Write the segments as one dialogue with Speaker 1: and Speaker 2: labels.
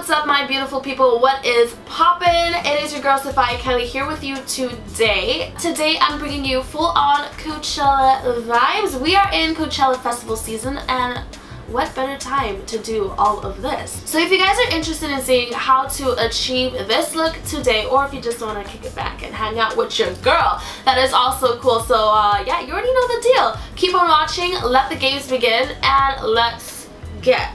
Speaker 1: what's up my beautiful people? What is poppin'? It is your girl Safai Kelly here with you today. Today I'm bringing you full-on Coachella vibes. We are in Coachella festival season and what better time to do all of this? So if you guys are interested in seeing how to achieve this look today, or if you just want to kick it back and hang out with your girl, that is also cool. So yeah, you already know the deal. Keep on watching, let the games begin, and let's get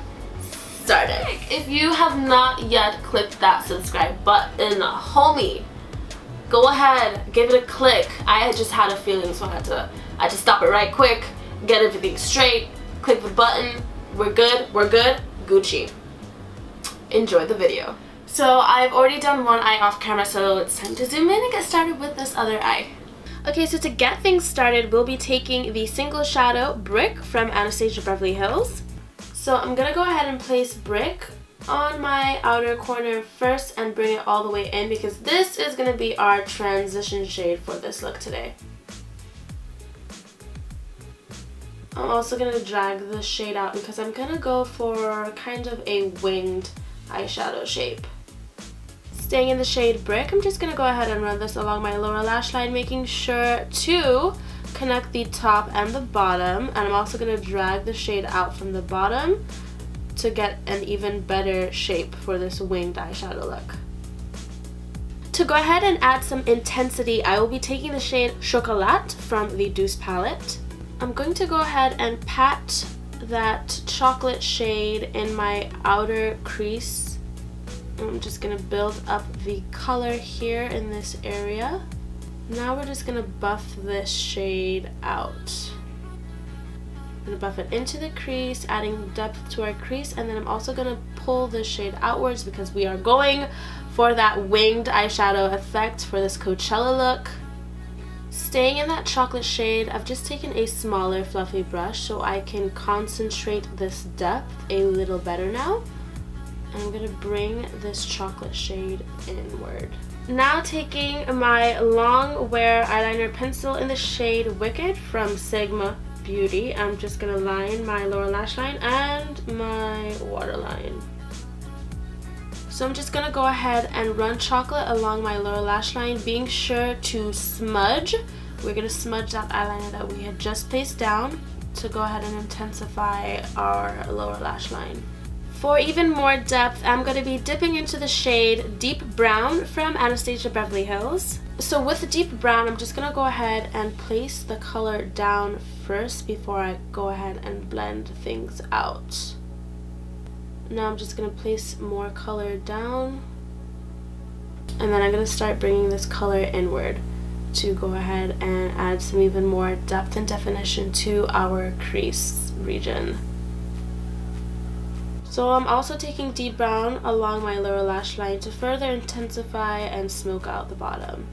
Speaker 1: started. If you have not yet clicked that subscribe button, homie, go ahead, give it a click. I just had a feeling, so I had to stop it right quick, get everything straight, click the button. We're good, Gucci. Enjoy the video. So I've already done one eye off camera, so it's time to zoom in and get started with this other eye. Okay, so to get things started, we'll be taking the single shadow Brick from Anastasia Beverly Hills. So I'm gonna go ahead and place Brick on my outer corner first and bring it all the way in, because this is gonna be our transition shade for this look today. I'm also gonna drag the shade out because I'm gonna go for kind of a winged eyeshadow shape. Staying in the shade Brick, I'm just gonna go ahead and run this along my lower lash line, making sure to connect the top and the bottom, and I'm also going to drag the shade out from the bottom to get an even better shape for this winged eyeshadow look. To go ahead and add some intensity, I will be taking the shade Chocolat from the Douce Palette. I'm going to go ahead and pat that chocolate shade in my outer crease. I'm just going to build up the color here in this area. Now we're just going to buff this shade out. I'm going to buff it into the crease, adding depth to our crease, and then I'm also going to pull this shade outwards because we are going for that winged eyeshadow effect for this Coachella look. Staying in that chocolate shade, I've just taken a smaller fluffy brush so I can concentrate this depth a little better now. And I'm going to bring this chocolate shade inward. Now taking my long wear eyeliner pencil in the shade Wicked from Sigma Beauty, I'm just going to line my lower lash line and my waterline. So I'm just going to go ahead and run chocolate along my lower lash line, being sure to smudge. We're going to smudge that eyeliner that we had just placed down to go ahead and intensify our lower lash line. For even more depth, I'm going to be dipping into the shade Deep Brown from Anastasia Beverly Hills. So with the Deep Brown, I'm just going to go ahead and place the color down first before I go ahead and blend things out. Now I'm just going to place more color down, and then I'm going to start bringing this color inward to go ahead and add some even more depth and definition to our crease region. So I'm also taking Deep Brown along my lower lash line to further intensify and smoke out the bottom.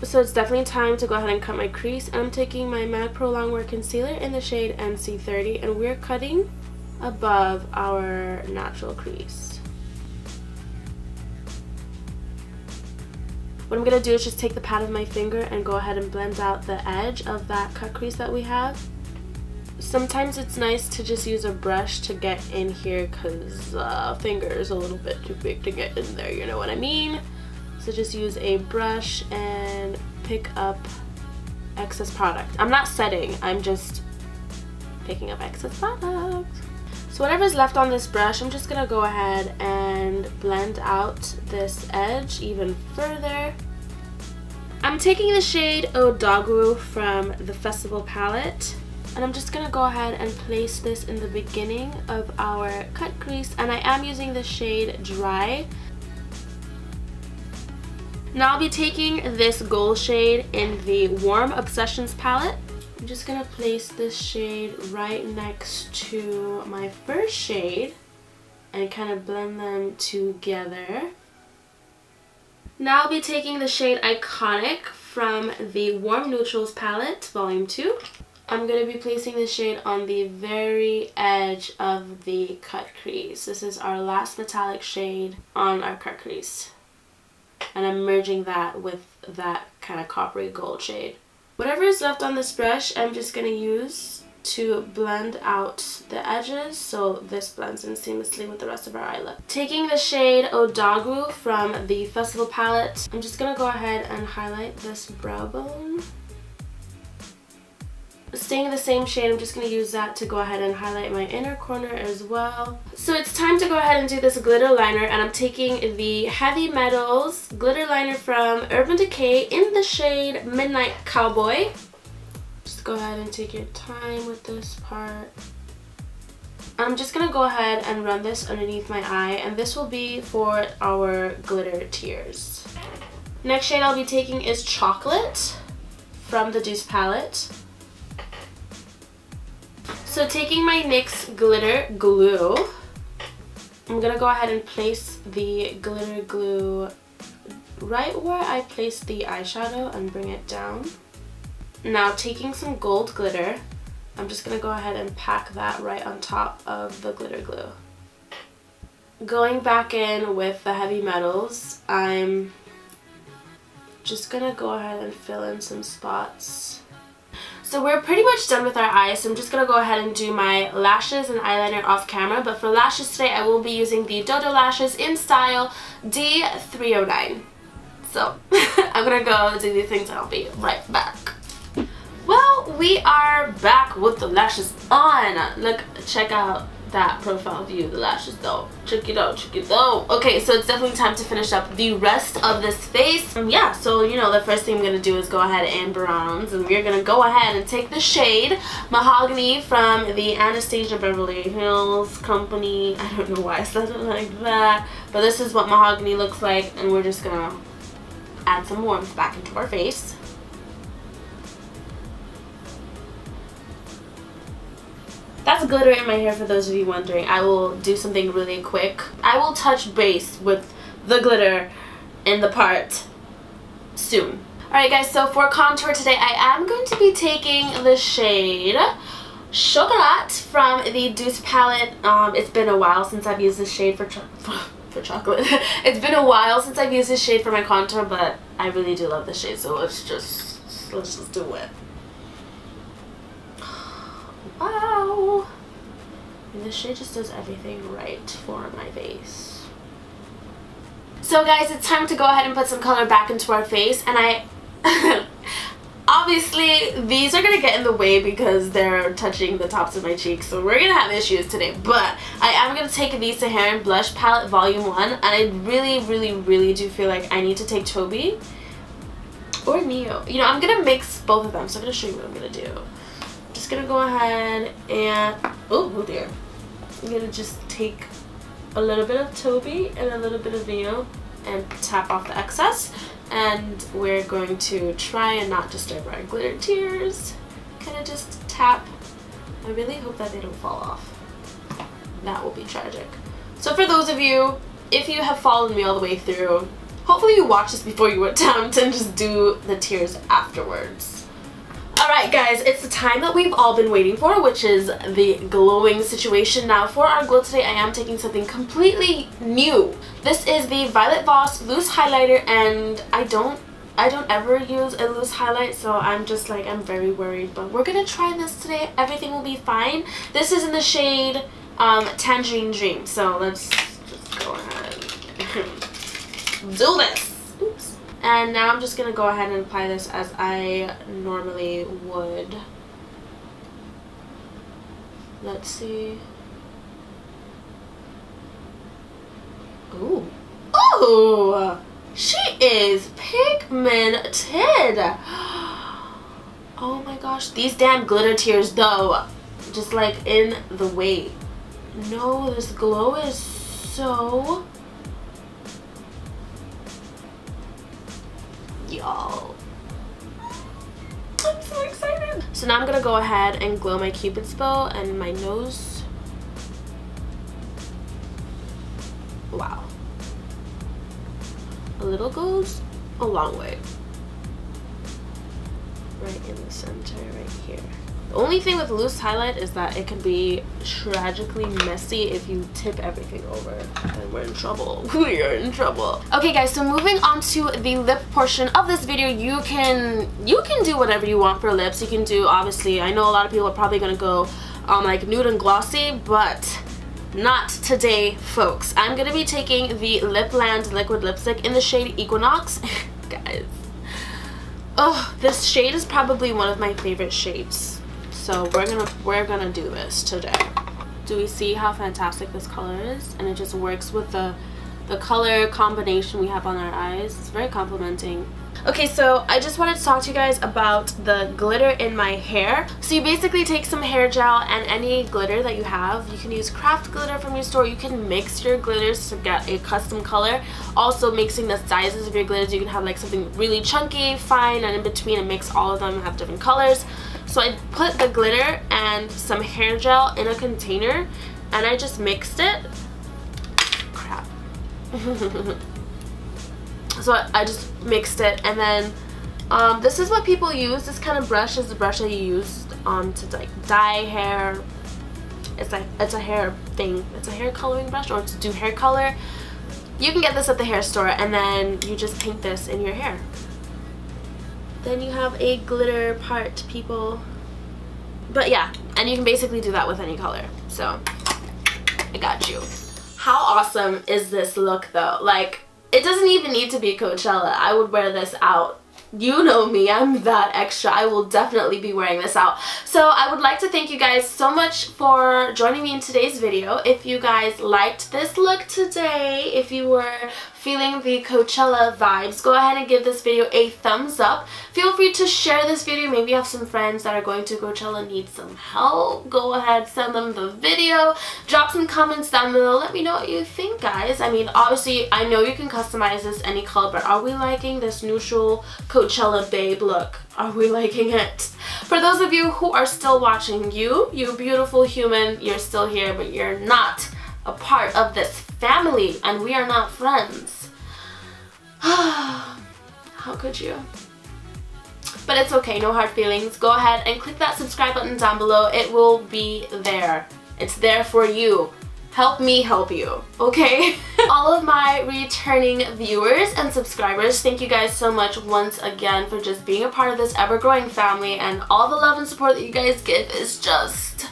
Speaker 1: So it's definitely time to go ahead and cut my crease. I'm taking my MAC Pro Longwear Concealer in the shade NC30, and we're cutting above our natural crease. What I'm going to do is just take the pad of my finger and go ahead and blend out the edge of that cut crease that we have. Sometimes it's nice to just use a brush to get in here because finger is a little bit too big to get in there, you know what I mean? So just use a brush and pick up excess product. I'm not setting, I'm just picking up excess product. So whatever's left on this brush, I'm just going to go ahead and blend out this edge even further. I'm taking the shade Odogwu from the Festival palette. And I'm just going to go ahead and place this in the beginning of our cut crease, and I am using the shade Dry. Now I'll be taking this gold shade in the Warm Obsessions palette. I'm just going to place this shade right next to my first shade and kind of blend them together. Now I'll be taking the shade Iconic from the Warm Neutrals palette, Volume 2. I'm going to be placing the shade on the very edge of the cut crease. This is our last metallic shade on our cut crease. And I'm merging that with that kind of coppery gold shade. Whatever is left on this brush, I'm just going to use to blend out the edges so this blends in seamlessly with the rest of our eye look. Taking the shade Odagu from the Festival palette, I'm just going to go ahead and highlight this brow bone. Staying in the same shade, I'm just going to use that to go ahead and highlight my inner corner as well. So it's time to go ahead and do this glitter liner, and I'm taking the Heavy Metals glitter liner from Urban Decay in the shade Midnight Cowboy. Just go ahead and take your time with this part. I'm just going to go ahead and run this underneath my eye, and this will be for our glitter tears. Next shade I'll be taking is Chocolate from the Douce Palette. So taking my NYX glitter glue, I'm going to go ahead and place the glitter glue right where I placed the eyeshadow and bring it down. Now taking some gold glitter, I'm just going to go ahead and pack that right on top of the glitter glue. Going back in with the Heavy Metals, I'm just going to go ahead and fill in some spots. So we're pretty much done with our eyes, so I'm just going to go ahead and do my lashes and eyeliner off camera. But for lashes today, I will be using the Dodolashes in Style D309. So I'm going to go do these things and I'll be right back. Well, we are back with the lashes on. Look, check out that profile view of the lashes though. Check it out, check it out. Okay, so it's definitely time to finish up the rest of this face. Yeah, so you know, the first thing I'm gonna do is go ahead and bronze, and we're gonna go ahead and take the shade Mahogany from the Anastasia Beverly Hills Company. I don't know why I said it like that, but this is what Mahogany looks like, and we're just gonna add some warmth back into our face. That's glitter in my hair, for those of you wondering. I will do something really quick. I will touch base with the glitter in the part soon. Alright guys, so for contour today, I am going to be taking the shade Chocolat from the Douce Palette. It's been a while since I've used this shade for chocolate. It's been a while since I've used this shade for my contour, but I really do love this shade, so let's just do it. Wow! And this shade just does everything right for my face. So guys, it's time to go ahead and put some color back into our face, and I obviously these are gonna get in the way because they're touching the tops of my cheeks, so we're gonna have issues today. But I am gonna take Visa Hair and Blush Palette Volume 1, and I really do feel like I need to take Toby or Neo. You know, I'm gonna mix both of them, so I'm gonna show you what I'm gonna do. Just gonna go ahead and oh dear, I'm gonna just take a little bit of Toby and a little bit of Neo and tap off the excess, and we're going to try and not disturb our glitter tears. Kind of just tap. I really hope that they don't fall off. That will be tragic. So for those of you, if you have followed me all the way through, hopefully you watch this before you attempt and just do the tears afterwards. Alright guys, it's the time that we've all been waiting for, which is the glowing situation. Now for our glow today, I am taking something completely new. This is the Violet Voss loose highlighter, and I don't ever use a loose highlight, so I'm just like, I'm very worried, but we're gonna try this today. Everything will be fine. This is in the shade Tangerine Dream, so let's just go ahead and do this. Oops. And now I'm just going to go ahead and apply this as I normally would. Let's see. Ooh. Ooh! She is pigmented! Oh my gosh. These damn glitter tears though, just like in the way. No, this glow is so... Y'all, I'm so excited. So now I'm gonna go ahead and glow my Cupid's bow and my nose. Wow, a little goes a long way. Right in the center, right here. The only thing with loose highlight is that it can be tragically messy if you tip everything over, and we're in trouble. We are in trouble. Okay guys, so moving on to the lip portion of this video, you can do whatever you want for lips. You can do, obviously, I know a lot of people are probably gonna go like nude and glossy, but not today, folks. I'm gonna be taking the Lipland liquid lipstick in the shade Equinox. Guys, oh, this shade is probably one of my favorite shades. So we're gonna do this today. Do we see how fantastic this color is? And it just works with the color combination we have on our eyes. It's very complimenting. Okay, so I just wanted to talk to you guys about the glitter in my hair. So you basically take some hair gel and any glitter that you have. You can use craft glitter from your store. You can mix your glitters to get a custom color. Also, mixing the sizes of your glitters, you can have like something really chunky, fine, and in between, and mix all of them and have different colors. So I put the glitter and some hair gel in a container and I just mixed it. Crap. So I just mixed it, and then this is what people use. This kind of brush is the brush that you use to like dye hair. It's a hair thing. It's a hair coloring brush, or to do hair color. You can get this at the hair store, and then you just paint this in your hair. Then you have a glitter part, people. But yeah, and you can basically do that with any color. So I got you. How awesome is this look though? Like, it doesn't even need to be Coachella. I would wear this out. You know me, I'm that extra. I will definitely be wearing this out. So I would like to thank you guys so much for joining me in today's video. If you guys liked this look today, if you were feeling the Coachella vibes, go ahead and give this video a thumbs up. Feel free to share this video. Maybe you have some friends that are going to Coachella and need some help. Go ahead, send them the video. Drop some comments down below. Let me know what you think, guys. I mean, obviously, I know you can customize this any color, but are we liking this neutral Coachella Babe look? Are we liking it? For those of you who are still watching, you beautiful human, you're still here, but you're not a part of this family, and we are not friends. How could you? But it's okay, no hard feelings. Go ahead and click that subscribe button down below. It will be there. It's there for you. Help me help you, okay? All of my returning viewers and subscribers, thank you guys so much once again for just being a part of this ever-growing family, and all the love and support that you guys give is just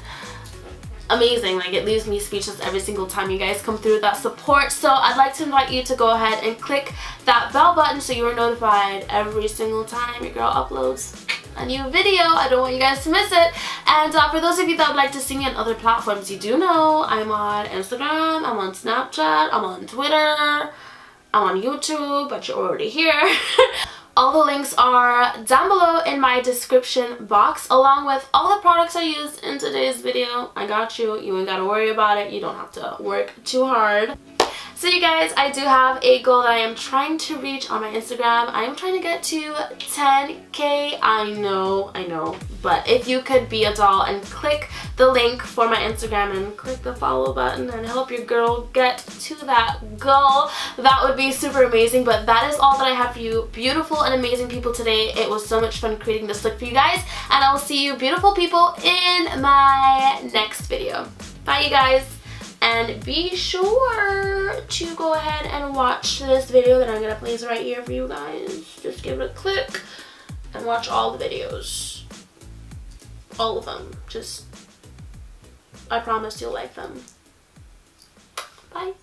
Speaker 1: amazing. Like, it leaves me speechless every single time you guys come through with that support. So I'd like to invite you to go ahead and click that bell button so you are notified every single time your girl uploads a new video. I don't want you guys to miss it. And for those of you that would like to see me on other platforms, you do know I'm on Instagram, I'm on Snapchat, I'm on Twitter, I'm on YouTube, but you're already here. All the links are down below in my description box, along with all the products I used in today's video. I got you. You ain't gotta worry about it. You don't have to work too hard. So you guys, I do have a goal that I am trying to reach on my Instagram. I am trying to get to 10K. I know. But if you could be a doll and click the link for my Instagram and click the follow button and help your girl get to that goal, that would be super amazing. But that is all that I have for you beautiful and amazing people today. It was so much fun creating this look for you guys, and I will see you beautiful people in my next video. Bye you guys. And be sure to go ahead and watch this video that I'm going to place right here for you guys. Just give it a click and watch all the videos. All of them. I promise you'll like them. Bye.